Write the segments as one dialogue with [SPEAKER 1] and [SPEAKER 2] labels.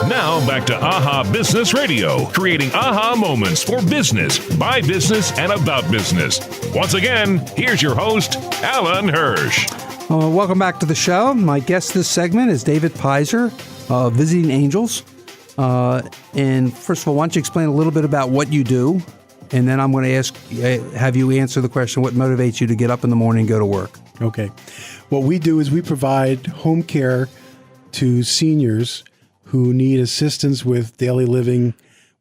[SPEAKER 1] Now back to AHA Business Radio, creating aha moments for business, by business, and about business. Once again, here's your host, Alan Hirsch.
[SPEAKER 2] Welcome back to the show. My guest this segment is David Pyser, Visiting Angels. And first of all, why don't you explain a little bit about what you do? And then I'm going to have you answer the question, what motivates you to get up in the morning and go to work?
[SPEAKER 3] Okay. What we do is we provide home care to seniors who need assistance with daily living,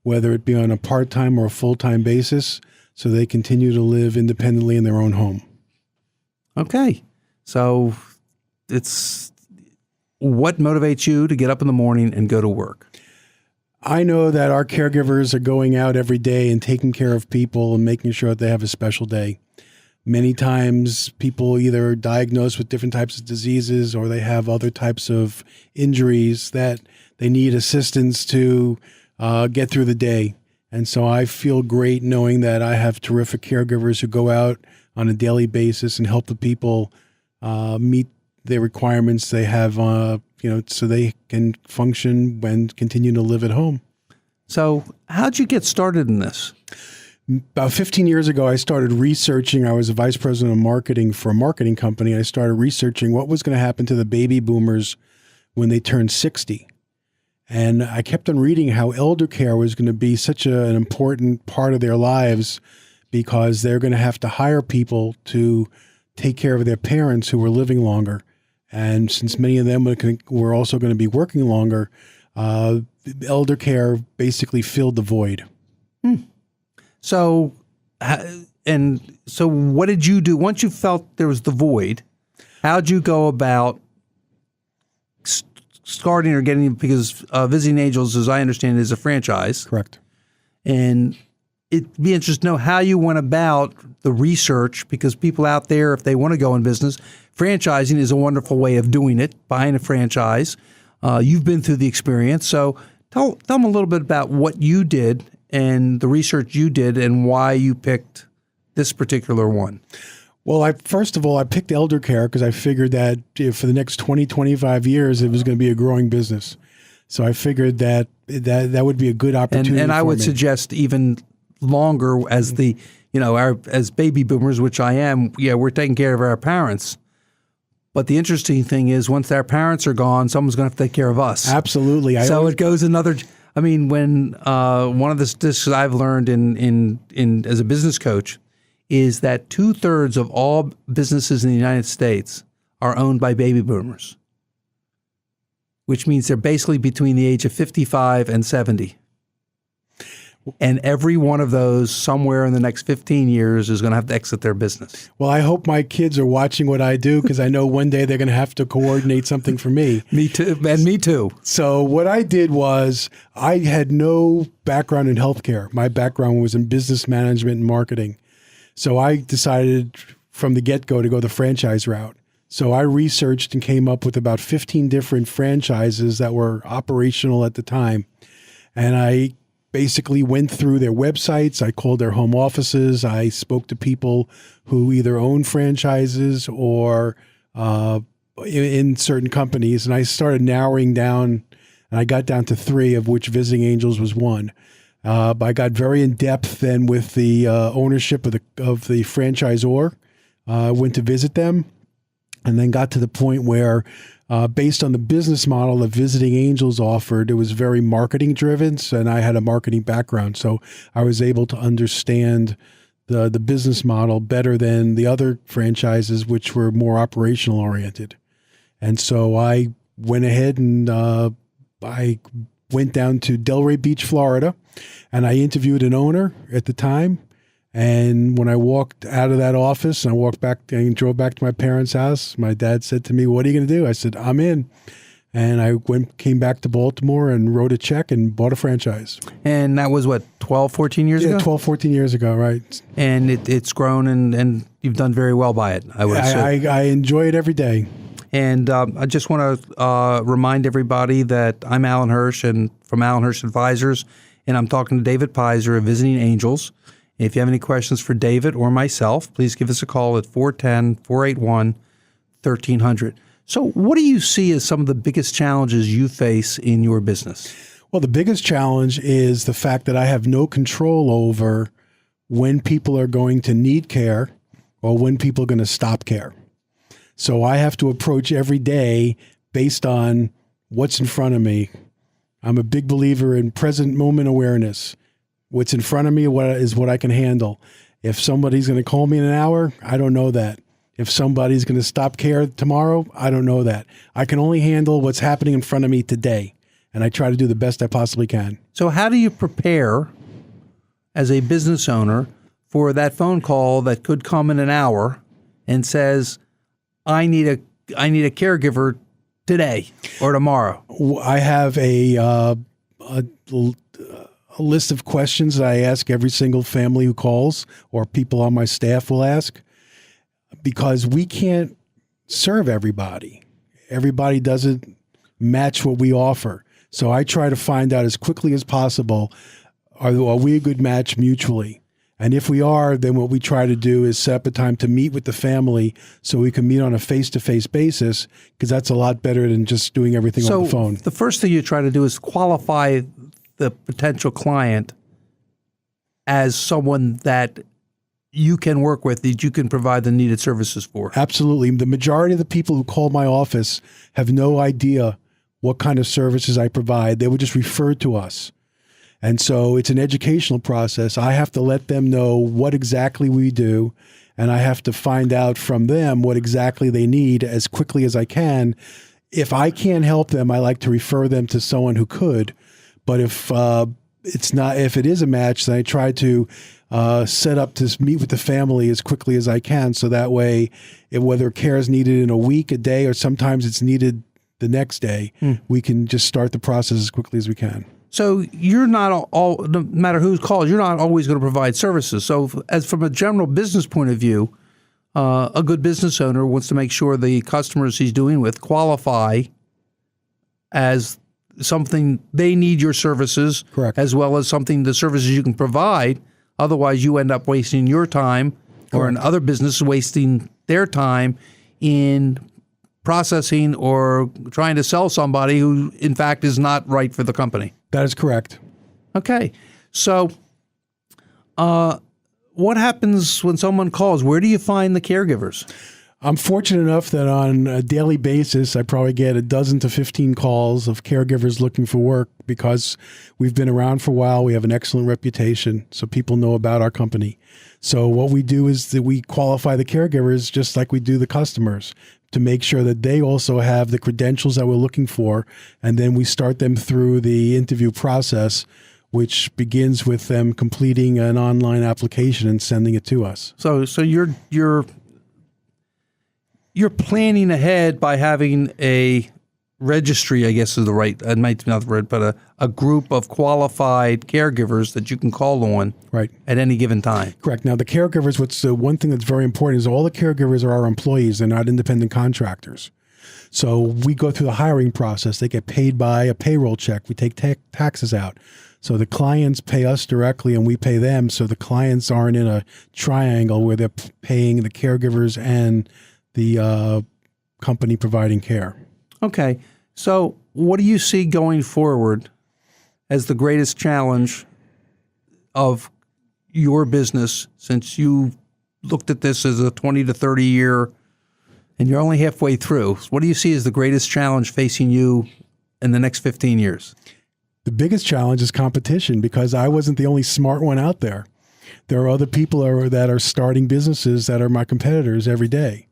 [SPEAKER 3] whether it be on a part-time or a full-time basis, so they continue to live independently in their own home.
[SPEAKER 2] Okay. So it's what motivates you to get up in the morning and go to work?
[SPEAKER 3] I know that our caregivers are going out every day and taking care of people and making sure that they have a special day. Many times people either are diagnosed with different types of diseases or they have other types of injuries that they need assistance to get through the day. And so I feel great knowing that I have terrific caregivers who go out on a daily basis and help the people meet the requirements they have, so they can function and continue to live at home.
[SPEAKER 2] So how'd you get started in this?
[SPEAKER 3] About 15 years ago, I started researching. I was a vice president of marketing for a marketing company. I started researching what was going to happen to the baby boomers when they turned 60. And I kept on reading how elder care was going to be such an important part of their lives because they're going to have to hire people to take care of their parents who were living longer. And since many of them were also going to be working longer, elder care basically filled the void.
[SPEAKER 2] So what did you do? Once you felt there was the void, how'd you go about starting or getting, because Visiting Angels, as I understand, is a franchise.
[SPEAKER 3] Correct.
[SPEAKER 2] And it'd be interesting to know how you went about the research, because people out there, if they want to go in business, franchising is a wonderful way of doing it, buying a franchise. You've been through the experience. So tell them a little bit about what you did and the research you did and why you picked this particular one.
[SPEAKER 3] Well, first of all, I picked elder care because I figured that for the next 20, 25 years, it was going to be a growing business. So I figured that would be a good opportunity.
[SPEAKER 2] And I would suggest even longer as as baby boomers, which I am, we're taking care of our parents. But the interesting thing is once our parents are gone, someone's going to have to take care of us.
[SPEAKER 3] Absolutely.
[SPEAKER 2] It goes another. I mean, when one of the statistics I've learned in as a business coach is that 2/3 of all businesses in the United States are owned by baby boomers, which means they're basically between the age of 55 and 70. And every one of those somewhere in the next 15 years is going to have to exit their business.
[SPEAKER 3] Well, I hope my kids are watching what I do because I know one day they're going to have to coordinate something for me.
[SPEAKER 2] Me too. And me too.
[SPEAKER 3] So what I did was I had no background in healthcare. My background was in business management and marketing. So I decided from the get-go to go the franchise route. So I researched and came up with about 15 different franchises that were operational at the time. And I basically went through their websites. I called their home offices. I spoke to people who either own franchises or in certain companies. And I started narrowing down, and I got down to 3, of which Visiting Angels was one. But I got very in depth then with the ownership of the franchisor. Went to visit them, and then got to the point where, based on the business model that Visiting Angels offered, it was very marketing driven, and I had a marketing background, so I was able to understand the business model better than the other franchises, which were more operational oriented. And so I went ahead and I went down to Delray Beach, Florida, and I interviewed an owner at the time. And when I walked out of that office and I walked back and drove back to my parents' house, my dad said to me, "What are you going to do?" I said, "I'm in." And I came back to Baltimore and wrote a check and bought a franchise.
[SPEAKER 2] And that was what, 12, 14 years ago?
[SPEAKER 3] Yeah, 12, 14 years ago, right.
[SPEAKER 2] And it's grown and you've done very well by it, I would assume.
[SPEAKER 3] I enjoy it every day.
[SPEAKER 2] And I just want to remind everybody that I'm Alan Hirsch and from Alan Hirsch Advisors, and I'm talking to David Pyser of Visiting Angels. If you have any questions for David or myself, please give us a call at 410-481-1300. So what do you see as some of the biggest challenges you face in your business?
[SPEAKER 3] Well, the biggest challenge is the fact that I have no control over when people are going to need care or when people are going to stop care. So I have to approach every day based on what's in front of me. I'm a big believer in present moment awareness. What's in front of me is what I can handle. If somebody's going to call me in an hour, I don't know that. If somebody's going to stop care tomorrow, I don't know that. I can only handle what's happening in front of me today, and I try to do the best I possibly can.
[SPEAKER 2] So how do you prepare as a business owner for that phone call that could come in an hour and says, I need a caregiver today or tomorrow?
[SPEAKER 3] I have a list of questions that I ask every single family who calls, or people on my staff will ask, because we can't serve everybody. Everybody doesn't match what we offer. So I try to find out as quickly as possible, are we a good match mutually? And if we are, then what we try to do is set up a time to meet with the family so we can meet on a face-to-face basis, because that's a lot better than just doing everything on the phone.
[SPEAKER 2] The first thing you try to do is qualify the potential client as someone that you can work with, that you can provide the needed services for.
[SPEAKER 3] Absolutely. The majority of the people who call my office have no idea what kind of services I provide. They were just referred to us. And so it's an educational process. I have to let them know what exactly we do, and I have to find out from them what exactly they need as quickly as I can. If I can't help them, I like to refer them to someone who could. But if it is a match, then I try to set up to meet with the family as quickly as I can, so that way, whether care is needed in a week, a day, or sometimes it's needed the next day, we can just start the process as quickly as we can.
[SPEAKER 2] So you're not no matter who calls, you're not always going to provide services. So as from a general business point of view, a good business owner wants to make sure the customers he's doing with qualify as something they need your services,
[SPEAKER 3] correct,
[SPEAKER 2] as well as the services you can provide. Otherwise, you end up wasting your time, correct, or in other businesses wasting their time in processing or trying to sell somebody who, in fact, is not right for the company.
[SPEAKER 3] That is correct.
[SPEAKER 2] Okay. So what happens when someone calls? Where do you find the caregivers?
[SPEAKER 3] I'm fortunate enough that on a daily basis, I probably get a dozen to 15 calls of caregivers looking for work, because we've been around for a while. We have an excellent reputation, so people know about our company. So what we do is that we qualify the caregivers just like we do the customers, to make sure that they also have the credentials that we're looking for. And then we start them through the interview process, which begins with them completing an online application and sending it to us.
[SPEAKER 2] So you're planning ahead by having a registry, I guess is the right, it might not the right, but a group of qualified caregivers that you can call on,
[SPEAKER 3] right,
[SPEAKER 2] at any given time.
[SPEAKER 3] Correct. Now, the caregivers, one thing that's very important is all the caregivers are our employees. They're not independent contractors. So we go through the hiring process. They get paid by a payroll check. We take taxes out. So the clients pay us directly and we pay them. So the clients aren't in a triangle where they're paying the caregivers and the company providing care.
[SPEAKER 2] Okay. So what do you see going forward as the greatest challenge of your business, since you looked at this as a 20 to 30 year, and you're only halfway through? What do you see as the greatest challenge facing you in the next 15 years?
[SPEAKER 3] The biggest challenge is competition, because I wasn't the only smart one out there. There are other people that are starting businesses that are my competitors every day.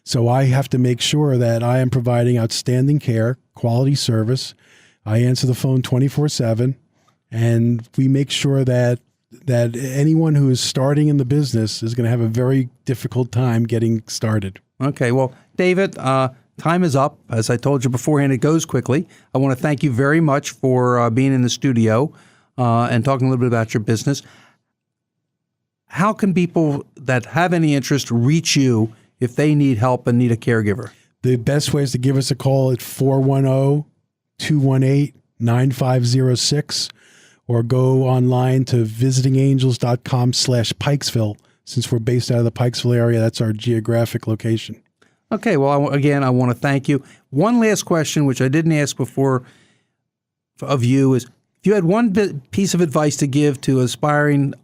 [SPEAKER 3] So I have to make sure that I am providing outstanding care, quality service. I answer the phone 24/7, and we make sure that anyone who is starting in the business is going to have a very difficult time getting started.
[SPEAKER 2] Okay. Well, David, time is up. As I told you beforehand, it goes quickly. I want to thank you very much for being in the studio and talking a little bit about your business. How can people that have any interest reach you if they need help and need a caregiver?
[SPEAKER 3] The best way is to give us a call at 410-218-9506, or go online to visitingangels.com/Pikesville. Since we're based out of the Pikesville area, that's our geographic location.
[SPEAKER 2] Okay. Well, I want to thank you. One last question, which I didn't ask before of you, is if you had one piece of advice to give to aspiring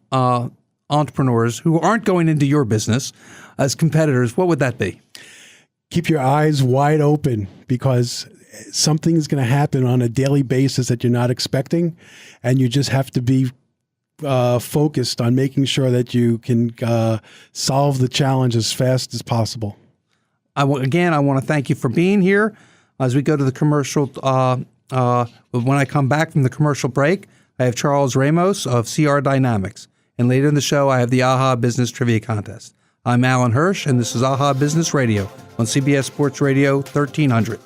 [SPEAKER 2] entrepreneurs who aren't going into your business as competitors, what would that be?
[SPEAKER 3] Keep your eyes wide open, because something is going to happen on a daily basis that you're not expecting, and you just have to be focused on making sure that you can solve the challenge as fast as possible. I want
[SPEAKER 2] to thank you for being here. As we go to the commercial, when I come back from the commercial break, I have Charles Ramos of CR Dynamics. And later in the show, I have the AHA Business Trivia Contest. I'm Alan Hirsch, and this is AHA Business Radio on CBS Sports Radio 1300.